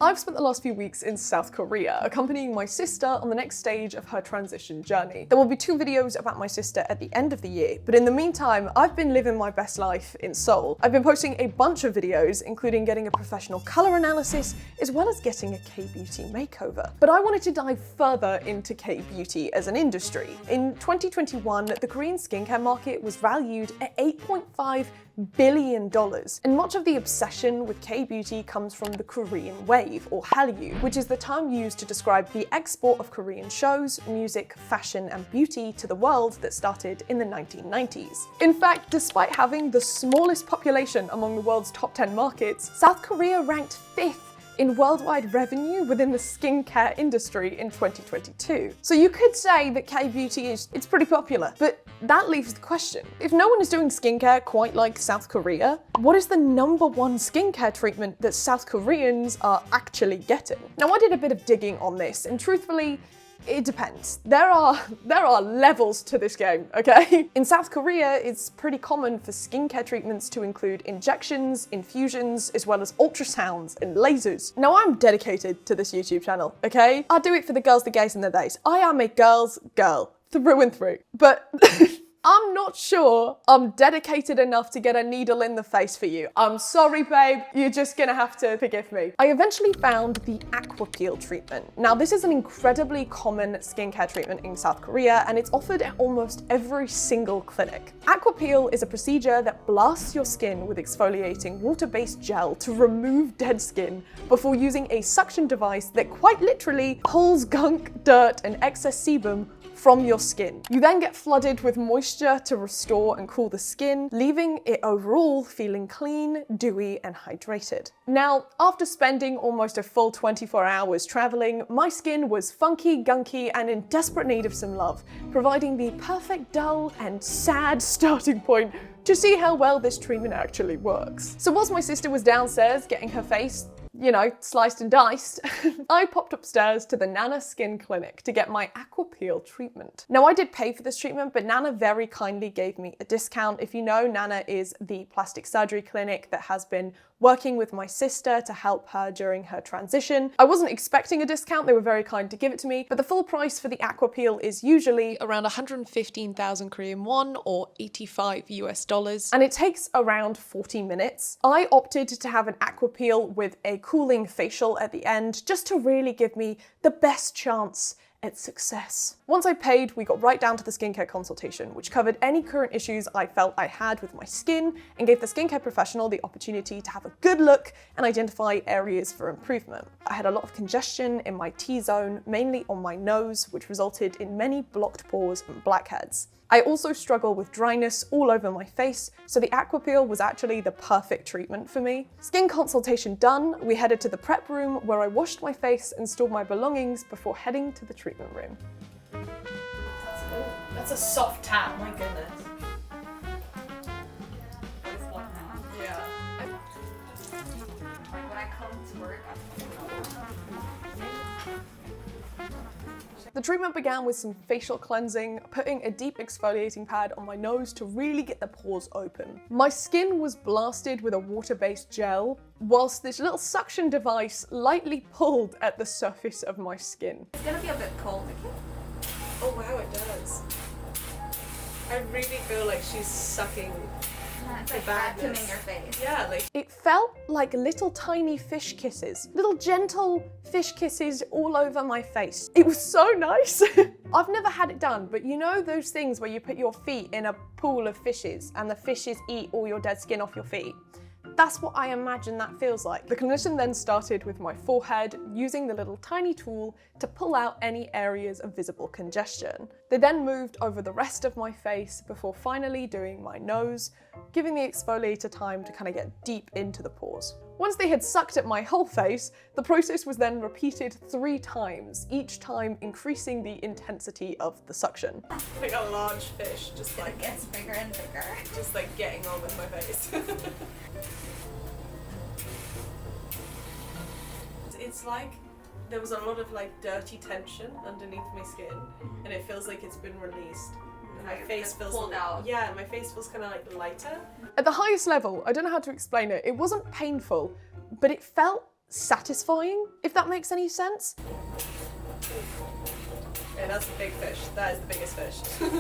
I've spent the last few weeks in South Korea, accompanying my sister on the next stage of her transition journey. There will be 2 videos about my sister at the end of the year, but in the meantime, I've been living my best life in Seoul. I've been posting a bunch of videos, including getting a professional color analysis, as well as getting a K-beauty makeover. But I wanted to dive further into K-beauty as an industry. In 2021, the Korean skincare market was valued at $8.5 billion. And much of the obsession with K-beauty comes from the Korean wave, or Hallyu, which is the term used to describe the export of Korean shows, music, fashion, and beauty to the world that started in the 1990s. In fact, despite having the smallest population among the world's top 10 markets, South Korea ranked 5th in worldwide revenue within the skincare industry in 2022. So you could say that K-beauty it's pretty popular, but that leaves the question. If no one is doing skincare quite like South Korea, what is the #1 skincare treatment that South Koreans are actually getting? Now, I did a bit of digging on this, and truthfully, it depends. There are levels to this game, okay? In South Korea, it's pretty common for skincare treatments to include injections, infusions, as well as ultrasounds and lasers. Now, I'm dedicated to this YouTube channel, okay? I do it for the girls, the gays, and the days. I am a girl's girl, through and through. But I'm not sure I'm dedicated enough to get a needle in the face for you. I'm sorry, babe. You're just gonna have to forgive me. I eventually found the aqua peel treatment. Now, this is an incredibly common skincare treatment in South Korea, and it's offered at almost every single clinic. Aqua peel is a procedure that blasts your skin with exfoliating water-based gel to remove dead skin before using a suction device that quite literally pulls gunk, dirt, and excess sebum from your skin. You then get flooded with moisture to restore and cool the skin, leaving it overall feeling clean, dewy, and hydrated. Now, after spending almost a full 24 hours traveling, my skin was funky, gunky, and in desperate need of some love, providing the perfect dull and sad starting point to see how well this treatment actually works. So whilst my sister was downstairs getting her face, you know, sliced and diced, I popped upstairs to the Nana Skin Clinic to get my aqua peel treatment. Now, I did pay for this treatment, but Nana very kindly gave me a discount. If you know, Nana is the plastic surgery clinic that has been working with my sister to help her during her transition. I wasn't expecting a discount, they were very kind to give it to me, but the full price for the aqua peel is usually around 115,000 Korean won or $85 US, and it takes around 40 minutes. I opted to have an aqua peel with a cooling facial at the end, just to really give me the best chance at success. Once I paid, we got right down to the skincare consultation, which covered any current issues I felt I had with my skin and gave the skincare professional the opportunity to have a good look and identify areas for improvement. I had a lot of congestion in my T-zone, mainly on my nose, which resulted in many blocked pores and blackheads. I also struggle with dryness all over my face, so the aqua peel was actually the perfect treatment for me. Skin consultation done, we headed to the prep room where I washed my face and stored my belongings before heading to the treatment room. That's a soft tap, my goodness. Yeah. Like when I come to work, The treatment began with some facial cleansing, putting a deep exfoliating pad on my nose to really get the pores open. My skin was blasted with a water-based gel, whilst this little suction device lightly pulled at the surface of my skin. it's gonna be a bit cold. Oh wow, it does. I really feel like she's sucking It's the like badness. vacuuming your face. Yeah, like it felt like little tiny fish kisses, little gentle fish kisses all over my face. It was so nice. I've never had it done, but you know those things where you put your feet in a pool of fishes and the fishes eat all your dead skin off your feet? That's what I imagine that feels like. The clinician then started with my forehead, using the little tiny tool to pull out any areas of visible congestion. They then moved over the rest of my face before finally doing my nose, giving the exfoliator time to kind of get deep into the pores. Once they had sucked at my whole face, the process was then repeated 3 times, each time increasing the intensity of the suction. Like a large fish, just It gets bigger and bigger. just like getting on with my face. It's like there was a lot of like dirty tension underneath my skin, and it feels like it's been released. And my face feels pulled out. Yeah, my face feels kind of like lighter. At the highest level, I don't know how to explain it. It wasn't painful, but it felt satisfying, if that makes any sense. Yeah, that's the big fish. That is the biggest fish. It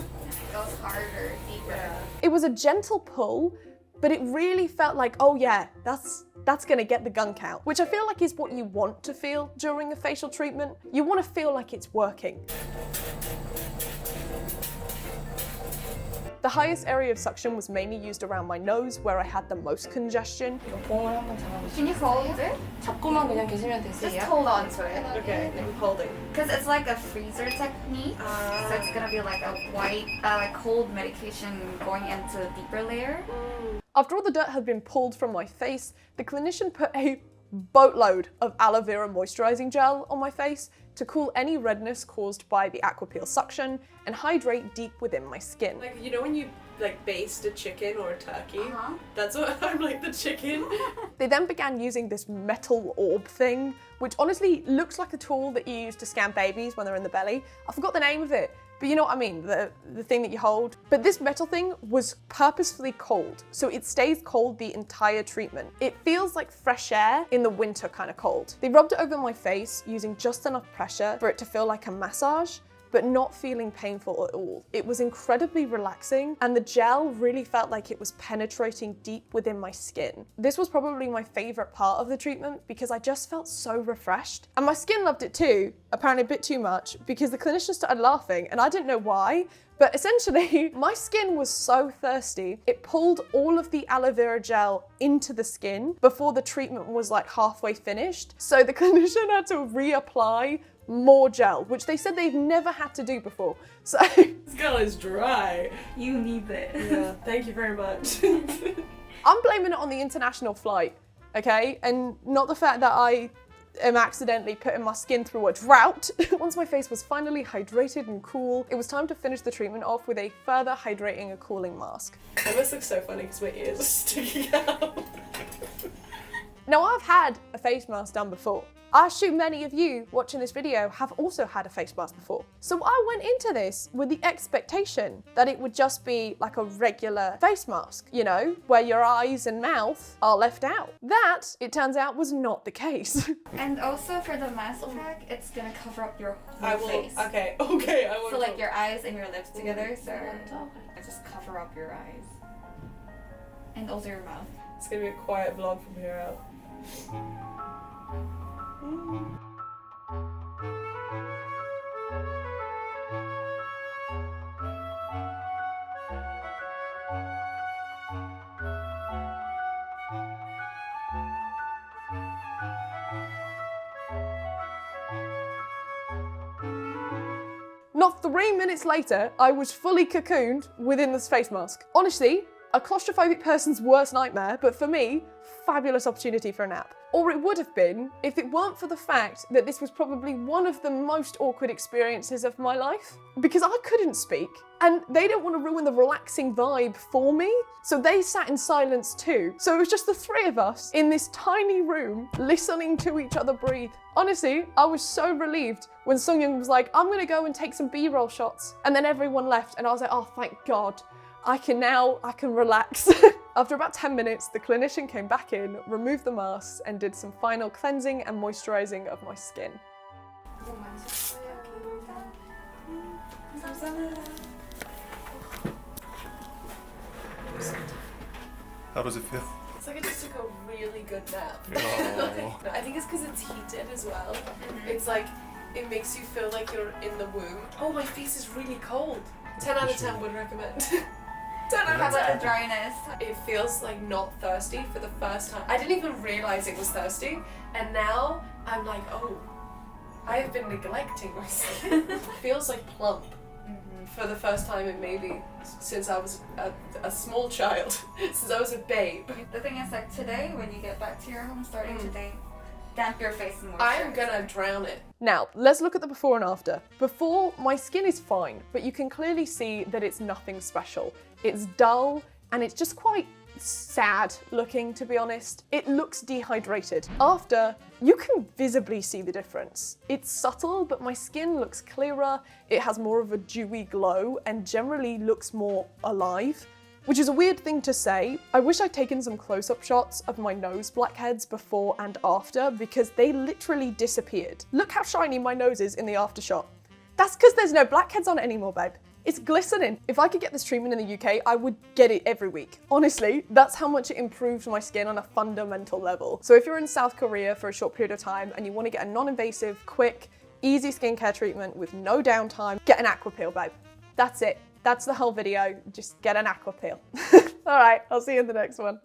goes harder, deeper. It was a gentle pull, but it really felt like, oh yeah, that's gonna get the gunk out, which I feel like is what you want to feel during a facial treatment. You want to feel like it's working. The highest area of suction was mainly used around my nose, where I had the most congestion. 이거 봉을 한번 Can you hold it? 잡고만 그냥 계시면 Just 되세요. hold on to it. Okay, I'm holding. Because it's like a freezer technique. So it's gonna be like a white, like cold medication going into a deeper layer. After all the dirt had been pulled from my face, the clinician put a boatload of aloe vera moisturizing gel on my face to cool any redness caused by the aqua peel suction and hydrate deep within my skin. Like, you know when you like baste a chicken or a turkey? Uh-huh. That's what I'm like, the chicken. They then began using this metal orb thing, which honestly looks like a tool that you use to scan babies when they're in the belly. I forgot the name of it, but you know what I mean, the thing that you hold. But this metal thing was purposefully cold, so it stays cold the entire treatment. It feels like fresh air in the winter kind of cold. They rubbed it over my face using just enough pressure for it to feel like a massage, but not feeling painful at all. It was incredibly relaxing, and the gel really felt like it was penetrating deep within my skin. This was probably my favorite part of the treatment because I just felt so refreshed. And my skin loved it too, apparently a bit too much, because the clinician started laughing and I didn't know why, but essentially my skin was so thirsty, it pulled all of the aloe vera gel into the skin before the treatment was like halfway finished. So the clinician had to reapply more gel, which they said they've never had to do before. So This girl is dry. You need it. Yeah, thank you very much. I'm blaming it on the international flight, okay? And not the fact that I am accidentally putting my skin through a drought. Once my face was finally hydrated and cool, it was time to finish the treatment off with a further hydrating and cooling mask. That must look so funny because my ears are sticking out. Now, I've had a face mask done before. I assume many of you watching this video have also had a face mask before. So I went into this with the expectation that it would just be like a regular face mask, you know, where your eyes and mouth are left out. That, it turns out, was not the case. And also for the mask effect, it's gonna cover up your I whole will. face. Okay, I will. So like your eyes and your lips together, so just cover up your eyes. And also your mouth. It's gonna be a quiet vlog from here out. Not 3 minutes later, I was fully cocooned within this face mask. Honestly, a claustrophobic person's worst nightmare, but for me, fabulous opportunity for a nap. Or it would have been if it weren't for the fact that this was probably one of the most awkward experiences of my life. Because I couldn't speak, and they didn't want to ruin the relaxing vibe for me, so they sat in silence too. So it was just the three of us in this tiny room, listening to each other breathe. Honestly, I was so relieved when Sungyeon was like, I'm gonna go and take some B-roll shots. And then everyone left, and I was like, oh, thank God. I can relax. After about 10 minutes, the clinician came back in, removed the masks, and did some final cleansing and moisturizing of my skin. How does it feel? It's like I just took a really good nap. Oh. I think it's because it's heated as well. It's like, it makes you feel like you're in the womb. Oh, my face is really cold. 10 out of 10 would recommend. 10 out How of about 10. the dryness? It feels like not thirsty for the first time. I didn't even realize it was thirsty, and now I'm like, oh, I have been neglecting my skin. It feels like plump for the first time in maybe since I was a small child, since I was a babe. The thing is, like today, when you get back to your home starting today, damp your face and moisturize. I'm gonna drown it. Now, let's look at the before and after. Before, my skin is fine, but you can clearly see that it's nothing special. It's dull, and it's just quite sad looking, to be honest. It looks dehydrated. After, you can visibly see the difference. It's subtle, but my skin looks clearer, it has more of a dewy glow, and generally looks more alive. Which is a weird thing to say. I wish I'd taken some close-up shots of my nose blackheads before and after because they literally disappeared. Look how shiny my nose is in the after shot. That's because there's no blackheads on it anymore, babe. It's glistening. If I could get this treatment in the UK, I would get it every week. Honestly, that's how much it improved my skin on a fundamental level. So if you're in South Korea for a short period of time and you want to get a non-invasive, quick, easy skincare treatment with no downtime, get an aqua peel, babe. That's it. That's the whole video. Just get an aqua peel. All right, I'll see you in the next one.